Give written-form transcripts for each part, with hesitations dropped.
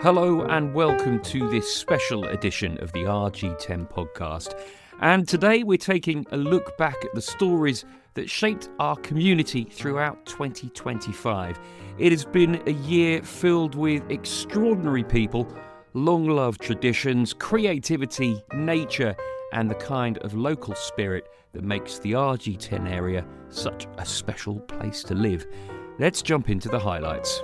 Hello and welcome to this special edition of the RG10 Podcast. And today we're taking a look back at the stories that shaped our community throughout 2025. It has been a year filled with extraordinary people, long-loved traditions, creativity, nature, and the kind of local spirit that makes the RG10 area such a special place to live. Let's jump into the highlights.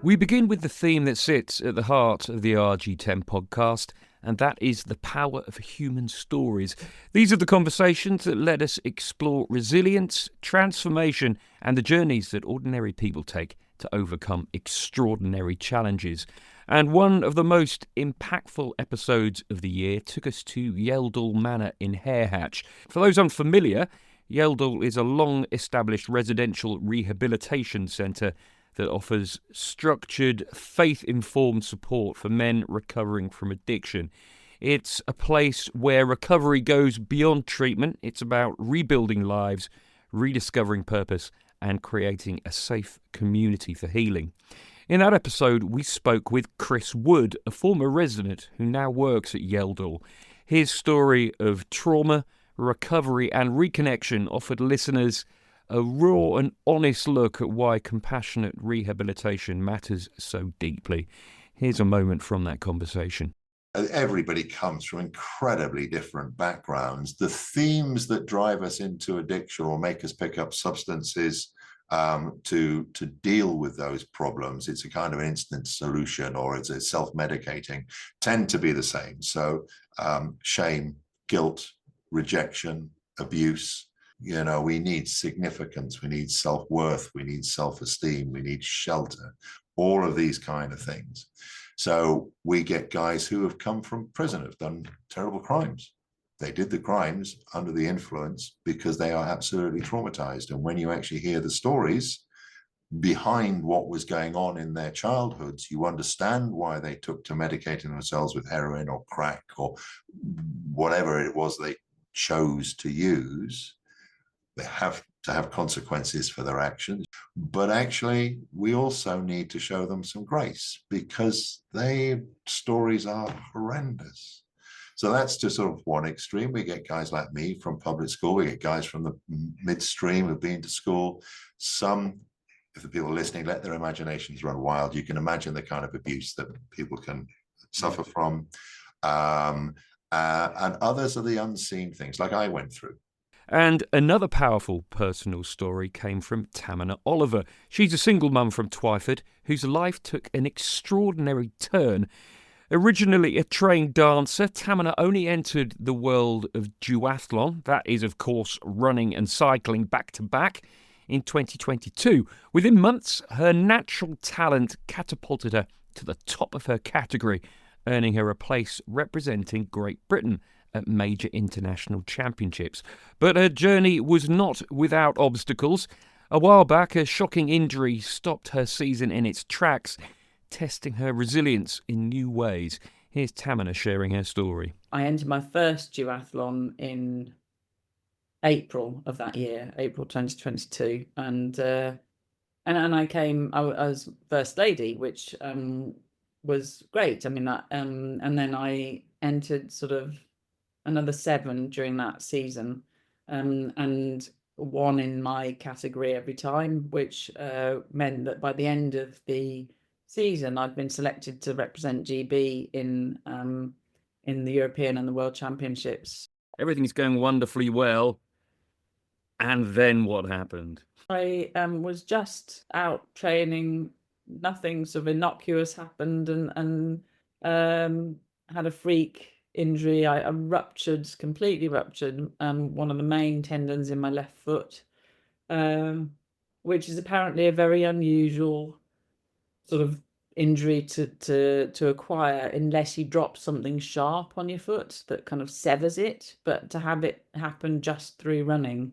We begin with the theme that sits at the heart of the RG10 podcast, and that is the power of human stories. These are the conversations that let us explore resilience, transformation, and the journeys that ordinary people take to overcome extraordinary challenges. And one of the most impactful episodes of the year took us to Yeldall Manor in Harehatch. For those unfamiliar, Yeldall is a long-established residential rehabilitation centre that offers structured, faith-informed support for men recovering from addiction. It's a place where recovery goes beyond treatment. It's about rebuilding lives, rediscovering purpose, and creating a safe community for healing. In that episode, we spoke with Chris Wood, a former resident who now works at Yeldall. His story of trauma, recovery, and reconnection offered listeners a raw and honest look at why compassionate rehabilitation matters so deeply. Here's a moment from that conversation. Everybody comes from incredibly different backgrounds. The themes that drive us into addiction or make us pick up substances to deal with those problems, it's a kind of instant solution or it's a self-medicating, tend to be the same. So shame, guilt, rejection, abuse. You know, we need significance, we need self-worth, we need self-esteem, we need shelter, all of these kind of things. So we get guys who have come from prison, have done terrible crimes. They did the crimes under the influence because they are absolutely traumatized. And when you actually hear the stories behind what was going on in their childhoods, you understand why they took to medicating themselves with heroin or crack or whatever it was they chose to use. They have to have consequences for their actions. But actually, we also need to show them some grace because their stories are horrendous. So that's just sort of one extreme. We get guys like me from public school. We get guys from the midstream who've been to school. Some, if the people listening, let their imaginations run wild. You can imagine the kind of abuse that people can suffer from. And others are the unseen things, like I went through. And another powerful personal story came from Tamina Oliver. She's a single mum from Twyford whose life took an extraordinary turn. Originally a trained dancer, Tamina only entered the world of duathlon, that is of course running and cycling back to back, in 2022. Within months, her natural talent catapulted her to the top of her category, earning her a place representing Great Britain at major international championships. But her journey was not without obstacles. A while back, a shocking injury stopped her season in its tracks, testing her resilience in new ways. Here's Tamina sharing her story. I entered my first duathlon in April of that year, April 2022, and I was first lady, which was great. I mean that, and then I entered sort of another 7 during that season, and won in my category every time, which meant that by the end of the season, I'd been selected to represent GB in the European and the World Championships. Everything's going wonderfully well. And then what happened? I was just out training. Nothing sort of innocuous happened, and had a freak injury. I completely ruptured one of the main tendons in my left foot, which is apparently a very unusual sort of injury to acquire unless you drop something sharp on your foot that kind of severs it. But to have it happen just through running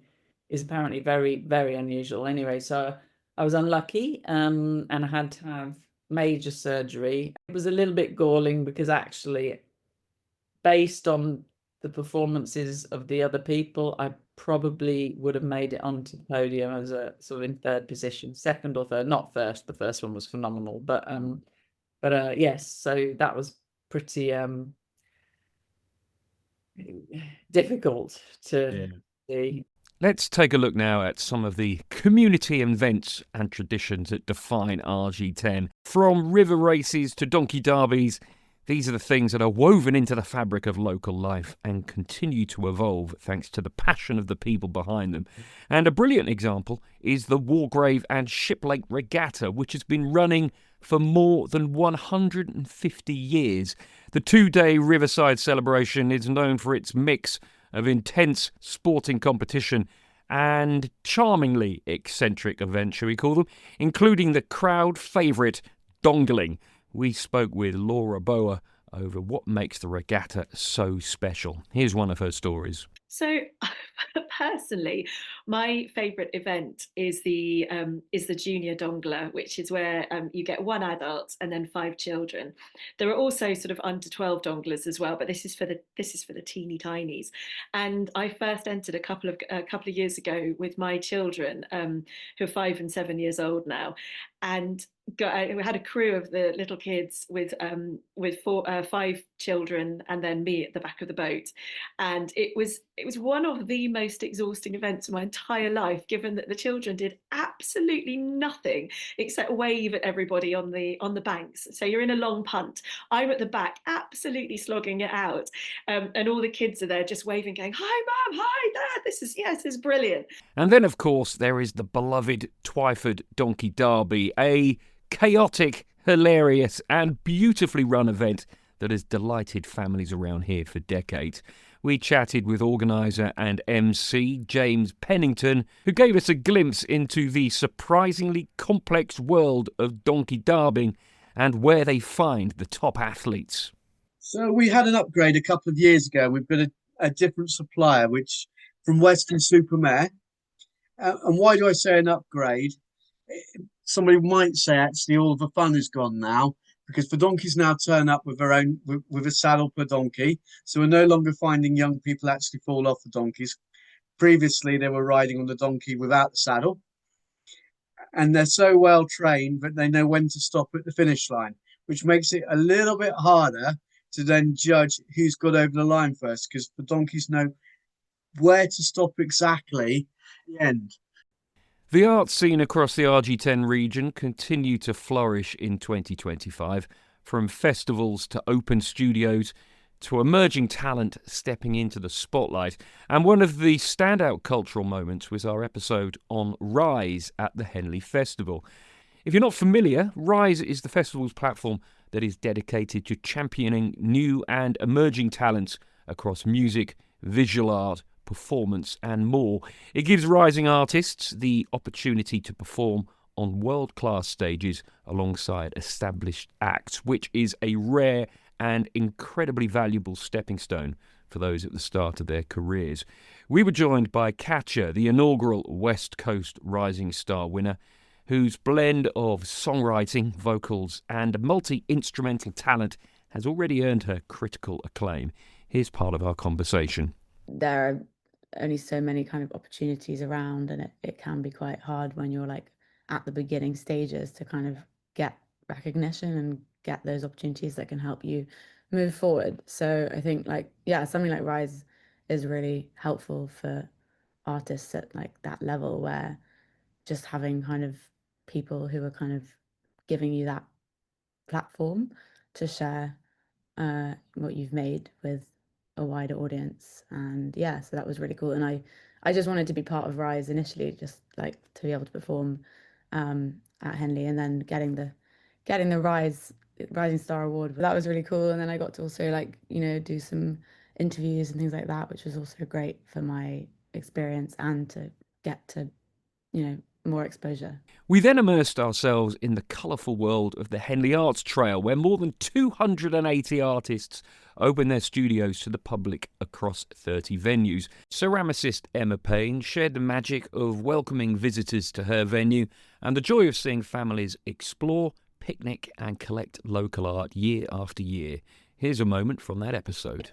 is apparently very, very unusual. Anyway, so I was unlucky, and I had to have major surgery. It was a little bit galling because actually, based on the performances of the other people, I probably would have made it onto the podium as a sort of in third position, second or third, not first. The first one was phenomenal, but yes, so that was pretty difficult to see. Let's take a look now at some of the community events and traditions that define RG10. From river races to donkey derbies, these are the things that are woven into the fabric of local life and continue to evolve thanks to the passion of the people behind them. And a brilliant example is the Wargrave and Shiplake Regatta, which has been running for more than 150 years. The two-day riverside celebration is known for its mix of intense sporting competition and charmingly eccentric events, shall we call them, including the crowd favourite dongling. We spoke with Laura Bower over what makes the regatta so special. Here's one of her stories. So personally, my favourite event is the junior dongler, which is where you get one adult and then 5 children. There are also sort of under 12 donglers as well, but this is for the teeny tinies. And I first entered a couple of years ago with my children, who are 5 and 7 years old now, and we had a crew of the little kids with 5 children and then me at the back of the boat, and it was one of the most exhausting events of my entire life, given that the children did absolutely nothing except wave at everybody on the banks. So you're in a long punt, I'm at the back absolutely slogging it out, and all the kids are there just waving, going, "Hi mum, hi dad, this is brilliant." And then of course there is the beloved Twyford Donkey Derby, a chaotic, hilarious and beautifully run event that has delighted families around here for decades. We chatted with organiser and MC James Pennington, who gave us a glimpse into the surprisingly complex world of donkey derbying and where they find the top athletes. So we had an upgrade a couple of years ago. We've got a different supplier, which from Western Supermare. And why do I say an upgrade? Somebody might say actually all of the fun is gone now, because the donkeys now turn up with their own with a saddle per donkey. So we're no longer finding young people actually fall off the donkeys. Previously, they were riding on the donkey without the saddle. And they're so well trained that they know when to stop at the finish line, which makes it a little bit harder to then judge who's got over the line first, because the donkeys know where to stop exactly at the end. The arts scene across the RG10 region continue to flourish in 2025, from festivals to open studios to emerging talent stepping into the spotlight. And one of the standout cultural moments was our episode on Rise at the Henley Festival. If you're not familiar, Rise is the festival's platform that is dedicated to championing new and emerging talents across music, visual art, performance and more. It gives rising artists the opportunity to perform on world-class stages alongside established acts, which is a rare and incredibly valuable stepping stone for those at the start of their careers. We were joined by Katja, the inaugural West Coast Rising Star winner, whose blend of songwriting, vocals and multi-instrumental talent has already earned her critical acclaim. Here's part of our conversation. There are only so many kind of opportunities around, and it can be quite hard when you're like at the beginning stages to kind of get recognition and get those opportunities that can help you move forward. So I think something like Rise is really helpful for artists at like that level, where just having kind of people who are kind of giving you that platform to share what you've made with a wider audience. And so that was really cool, and I just wanted to be part of Rise initially, just like to be able to perform at Henley, and then getting the Rising Star Award, that was really cool. And then I got to also do some interviews and things like that, which was also great for my experience and to get to more exposure. We then immersed ourselves in the colourful world of the Henley Arts Trail, where more than 280 artists open their studios to the public across 30 venues. Ceramicist Emma Payne shared the magic of welcoming visitors to her venue and the joy of seeing families explore, picnic and collect local art year after year. Here's a moment from that episode.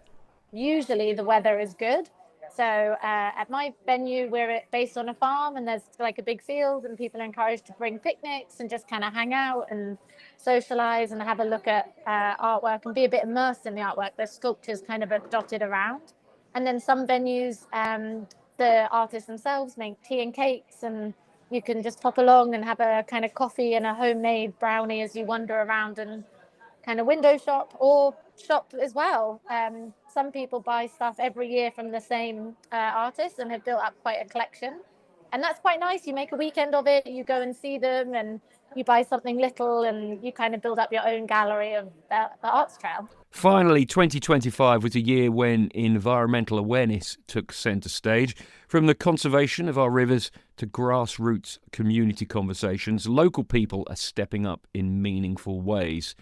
Usually the weather is good, So at my venue, we're based on a farm, and there's like a big field, and people are encouraged to bring picnics and just kind of hang out and socialize and have a look at artwork and be a bit immersed in the artwork. There's sculptures kind of dotted around. And then some venues, the artists themselves make tea and cakes, and you can just pop along and have a kind of coffee and a homemade brownie as you wander around and kind of window shop or shop as well. Some people buy stuff every year from the same artists and have built up quite a collection. And that's quite nice. You make a weekend of it, you go and see them, and you buy something little, and you kind of build up your own gallery of the Arts Trail. Finally, 2025 was a year when environmental awareness took centre stage. From the conservation of our rivers to grassroots community conversations, local people are stepping up in meaningful ways.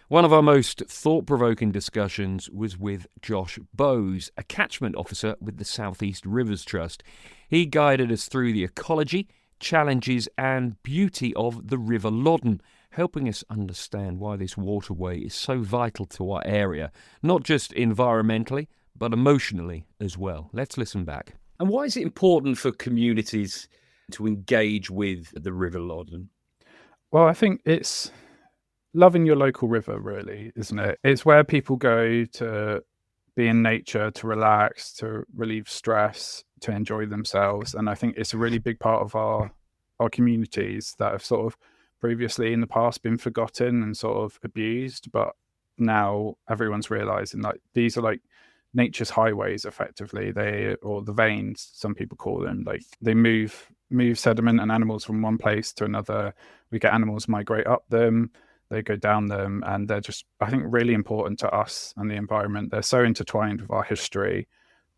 One of our most thought-provoking discussions was with Josh Bowes, a catchment officer with the South East Rivers Trust. He guided us through the ecology, challenges and beauty of the River Loddon, helping us understand why this waterway is so vital to our area, not just environmentally, but emotionally as well. Let's listen back. And why is it important for communities to engage with the River Loddon? Well, I think it's loving your local river, really, isn't it? It's where people go to be in nature, to relax, to relieve stress, to enjoy themselves. And I think it's a really big part of our communities that have sort of previously in the past been forgotten and sort of abused, but now everyone's realizing like these are like nature's highways effectively. Or the veins, some people call them, like they move sediment and animals from one place to another. We get animals migrate up them, they go down them, and they're just, I think, really important to us and the environment. They're so intertwined with our history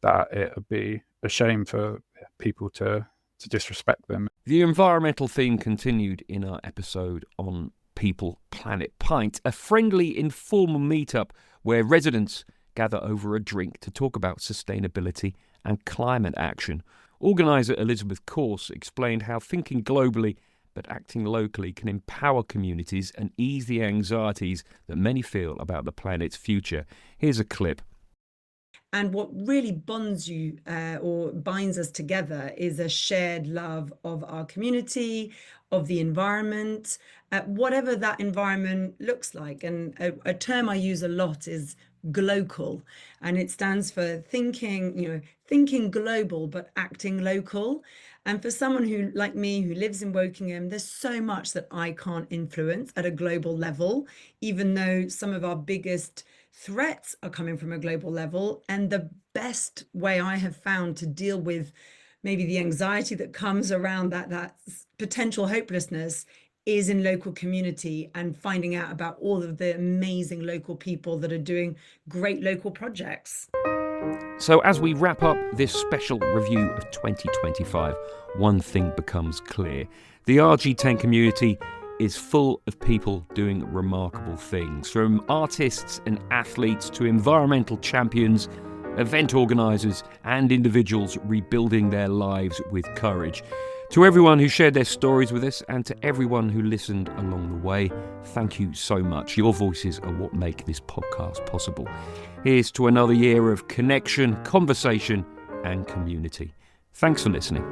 that it would be a shame for people to disrespect them. The environmental theme continued in our episode on People Planet Pint, a friendly, informal meetup where residents gather over a drink to talk about sustainability and climate action. Organiser Elizabeth Corse explained how thinking globally but acting locally can empower communities and ease the anxieties that many feel about the planet's future. Here's a clip. And what really bonds you or binds us together is a shared love of our community, of the environment, whatever that environment looks like. And a term I use a lot is glocal, and it stands for thinking global but acting local. And for someone who, like me, who lives in Wokingham, there's so much that I can't influence at a global level, even though some of our biggest threats are coming from a global level. And the best way I have found to deal with maybe the anxiety that comes around that potential hopelessness is in local community and finding out about all of the amazing local people that are doing great local projects. So as we wrap up this special review of 2025, one thing becomes clear. The RG10 community is full of people doing remarkable things, from artists and athletes to environmental champions, event organisers and individuals rebuilding their lives with courage. To everyone who shared their stories with us and to everyone who listened along the way, thank you so much. Your voices are what make this podcast possible. Here's to another year of connection, conversation and community. Thanks for listening.